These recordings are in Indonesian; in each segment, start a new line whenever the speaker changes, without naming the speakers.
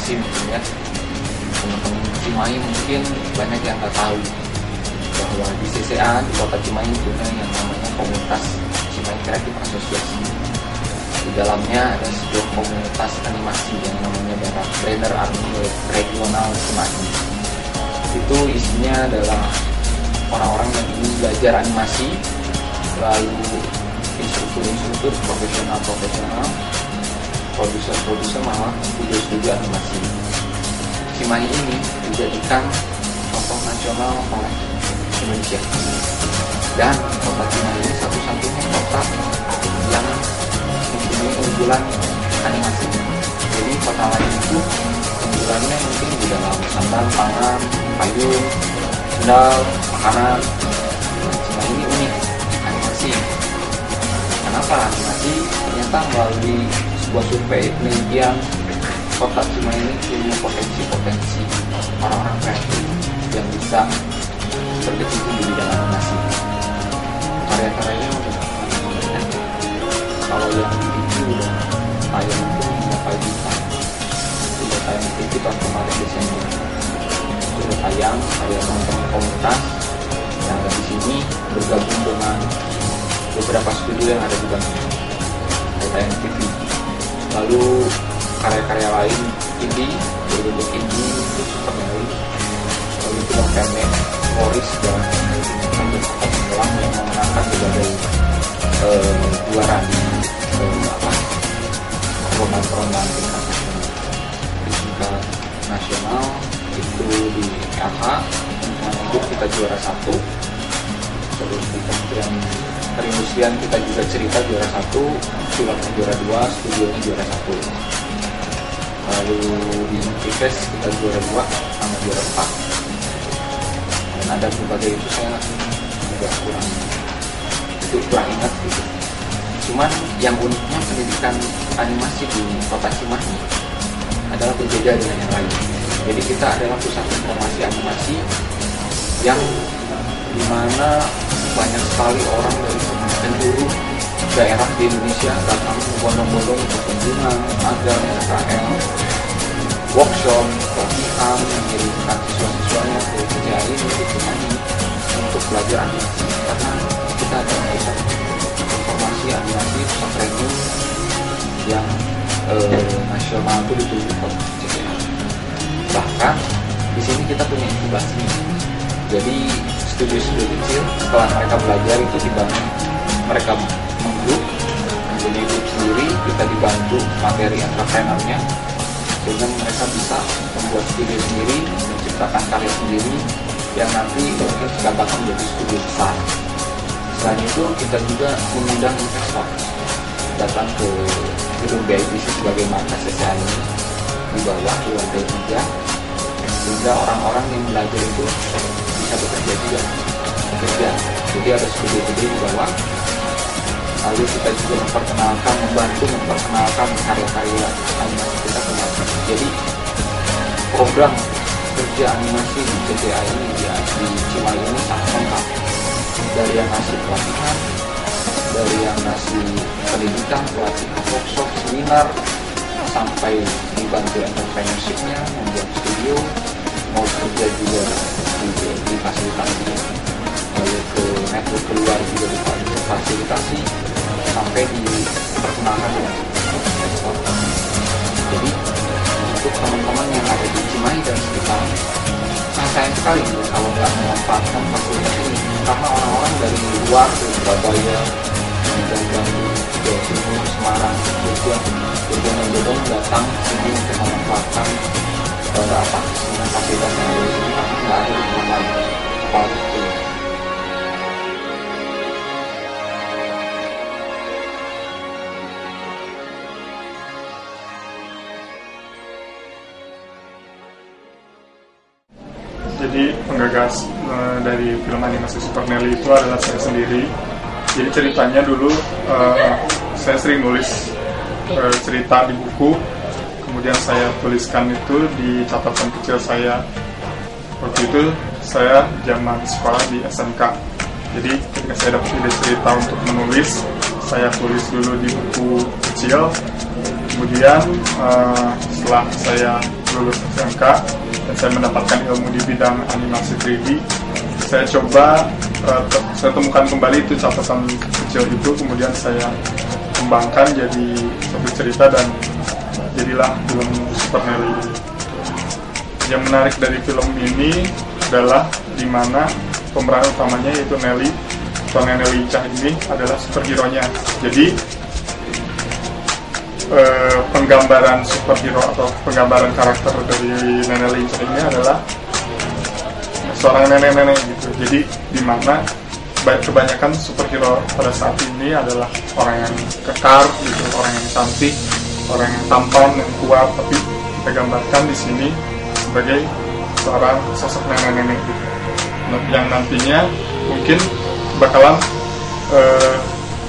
animasi mungkin ya. Teman-teman Cimahi mungkin banyak yang nggak tahu bahwa di CCA di Kota Cimahi punya yang namanya komunitas Cimahi Creative Association. Di dalamnya ada sebuah komunitas animasi yang namanya Brainer Army Regional Cimahi. Itu isinya adalah orang-orang yang ingin belajar animasi, lalu instruktur profesional, produser malah studio animasi. Cimahi ini dijadikan contoh nasional oleh Indonesia, dan Kota Cimahi ini satu-satunya kota yang mempunyai unggulan animasi. Jadi kota lain itu unggulannya mungkin di dalam sandal, pangan, payung, sendal, makanan. Cimahi ini unik animasi. Kenapa animasi? Ternyata melalui sebuah survei penelitian, Kota Cimahi ini punya potensi orang-orang kreatif yang bisa berkecimpung di bidang animasi. Karya-karyanya udah banyak. Kalau yang itu udah tayang itu berapa juta. Sudah tayang itu tahun kemarin Desember. Sudah tayang karya teman-teman komunitas yang ada di sini bergabung dengan beberapa studio yang ada di Bandung. Tayang TV. Lalu karya-karya lain indie, berbentuk indie, super Nelly, lalu itu Kemen, Morris dan Selang yang memenangkan sebagai juara di perlombaan tingkat nasional itu di LH. Untuk kita juara 1, terus di Kementerian Perindustrian kita juga cerita juara 1, filmnya juara 2, studionya juara 1. Lalu di Intifes kita juara 2 sama juara 4. Dan ada berbagai itu saya agak kurang ingat gitu. Cuman yang uniknya pendidikan animasi di Kota Cimahi adalah berbeda dengan yang lain. Jadi kita adalah pusat informasi animasi yang dimana banyak sekali orang dari penjuru daerah di Indonesia datang berbondong-bondong untuk kunjungan, magang, KL, workshop, pelatihan, mengirimkan siswa-siswanya ke CCA ini di Cimahi untuk belajar animasi, karena kita ada pusat informasi animasi, pusat training yang nasional itu dituju ke CCA. Bahkan di sini kita punya inkubasi. Jadi studio-studio kecil setelah mereka belajar itu dibantu, mereka menggrup menjadi grup sendiri, kita dibantu materi entrepreneurnya sehingga mereka bisa membuat studio sendiri, menciptakan karya sendiri yang nanti mungkin dikatakan menjadi studio besar. Selain itu kita juga mengundang investor datang ke gedung BITC sebagai markas CCA ini di bawah di lantai 3, sehingga orang-orang yang belajar itu bisa bekerja juga. Jadi ada studio gede di bawah. Lalu kita juga membantu memperkenalkan karya-karya animasi kita ke masyarakat. Jadi program kerja animasi di CCA ini di Cimahi ini sangat lengkap. Dari yang ngasih pelatihan, dari yang ngasih pendidikan, pelatihan, workshop, seminar, sampai dibantu entrepreneurship-nya, membuat studio, mau kerja juga difasilitasi, lalu ke network keluar juga difasilitasi, sampai diperkenalkan dengan investor. Jadi untuk teman-teman yang ada di Cimahi dan sekitar, sayang sekali kalau nggak memanfaatkan fasilitas ini, karena orang-orang dari luar, dari Surabaya, dan Jawa Timur, Semarang, Jogja, berbondong-bondong datang sini untuk memanfaatkan fasilitas yang ada di sini, karena nggak ada di tempat lain. Apalagi itu.
Jadi penggagas dari film animasi Super Nelly itu adalah saya sendiri. Jadi ceritanya dulu saya sering nulis cerita di buku, kemudian saya tuliskan itu di catatan kecil saya. Waktu itu saya zaman sekolah di SMK. Jadi ketika saya dapat ide cerita untuk menulis, saya tulis dulu di buku kecil. Kemudian setelah saya lulus SMK dan saya mendapatkan ilmu di bidang animasi 3D, saya coba saya temukan kembali itu catatan kecil itu, kemudian saya kembangkan jadi satu cerita dan jadilah film Super Nelly. Yang menarik dari film ini adalah dimana pemeran utamanya yaitu Nelly atau Nenek Lincah ini adalah superhero-nya. Jadi penggambaran superhero atau penggambaran karakter dari Nenek Lincah ini adalah seorang nenek-nenek gitu. Jadi dimana kebanyakan superhero pada saat ini adalah orang yang kekar gitu, orang yang cantik, orang yang tampan, yang kuat, tapi kita gambarkan di sini sebagai seorang sosok nenek-nenek gitu, yang nantinya mungkin bakalan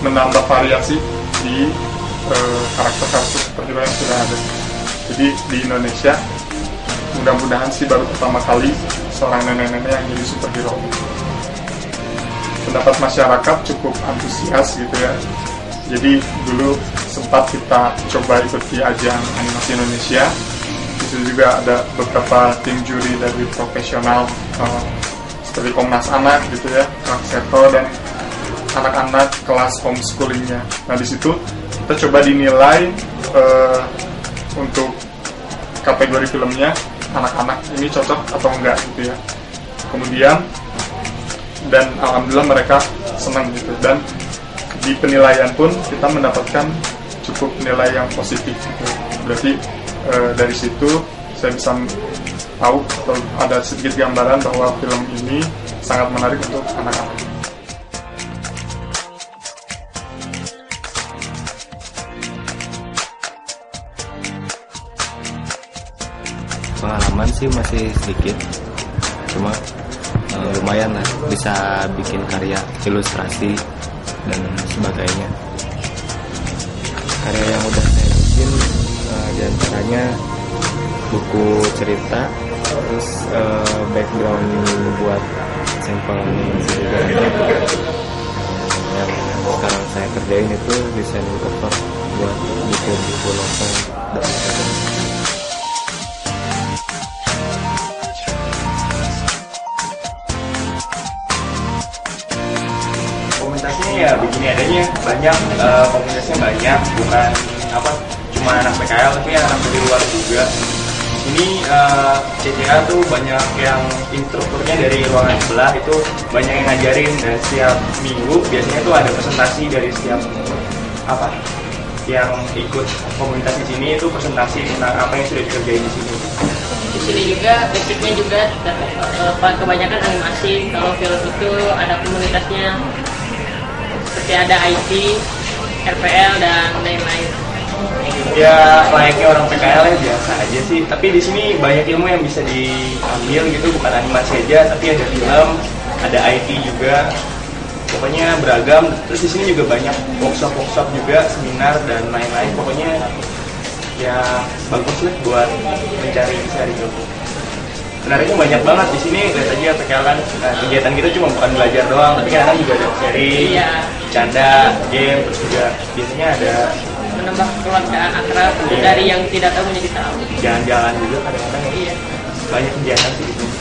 menambah variasi di karakter-karakter superhero yang sudah ada. Jadi di Indonesia mudah-mudahan sih baru pertama kali seorang nenek-nenek yang jadi superhero. Pendapat masyarakat cukup antusias gitu ya. Jadi dulu sempat kita coba ikuti ajang animasi Indonesia. Itu juga ada beberapa tim juri dari profesional seperti Komnas Anak gitu ya, Rakseto dan anak-anak kelas homeschoolingnya. Nah di situ kita coba dinilai untuk kategori filmnya anak-anak ini cocok atau enggak gitu ya. Kemudian dan alhamdulillah mereka senang gitu, dan di penilaian pun kita mendapatkan cukup nilai yang positif gitu. Berarti dari situ saya bisa tahu atau ada sedikit gambaran bahwa film ini sangat menarik untuk anak-anak.
Pengalaman sih masih sedikit, cuma lumayan lah, bisa bikin karya ilustrasi dan sebagainya. Karya yang udah saya bikin diantaranya buku cerita, terus background buat sampel juga. Yang sekarang saya kerjain itu desain cover buat buku-buku novel dan sebagainya.
Komunitasnya ya begini adanya, banyak komunitasnya banyak, bukan cuma anak PKL tapi anak dari luar juga. Ini CCA tuh banyak yang instrukturnya dari ruangan sebelah itu banyak yang ngajarin, dan setiap minggu biasanya tuh ada presentasi dari setiap yang ikut komunitas di sini, itu presentasi tentang apa yang sudah dikerjain di sini.
Di sini juga basicnya juga kebanyakan animasi. Kalau film itu ada komunitasnya seperti ada IT, RPL dan lain-lain.
Ya layaknya orang PKL ya biasa aja sih, tapi di sini banyak ilmu yang bisa diambil gitu, bukan animasi aja tapi ada film, ada IT juga, pokoknya beragam. Terus di sini juga banyak workshop juga, seminar dan lain-lain, pokoknya ya bagus lah buat mencari ilmu. Menariknya banyak banget di sini, lihat aja PKL kan. Nah, kegiatan kita cuma bukan belajar doang, tapi kadang juga ada sharing, canda, game, terus juga biasanya ada
menambah kekeluargaan akrab dari yang tidak tahu menjadi tahu.
Jalan-jalan juga kadang-kadang.
Iya.
Banyak kegiatan sih di sini.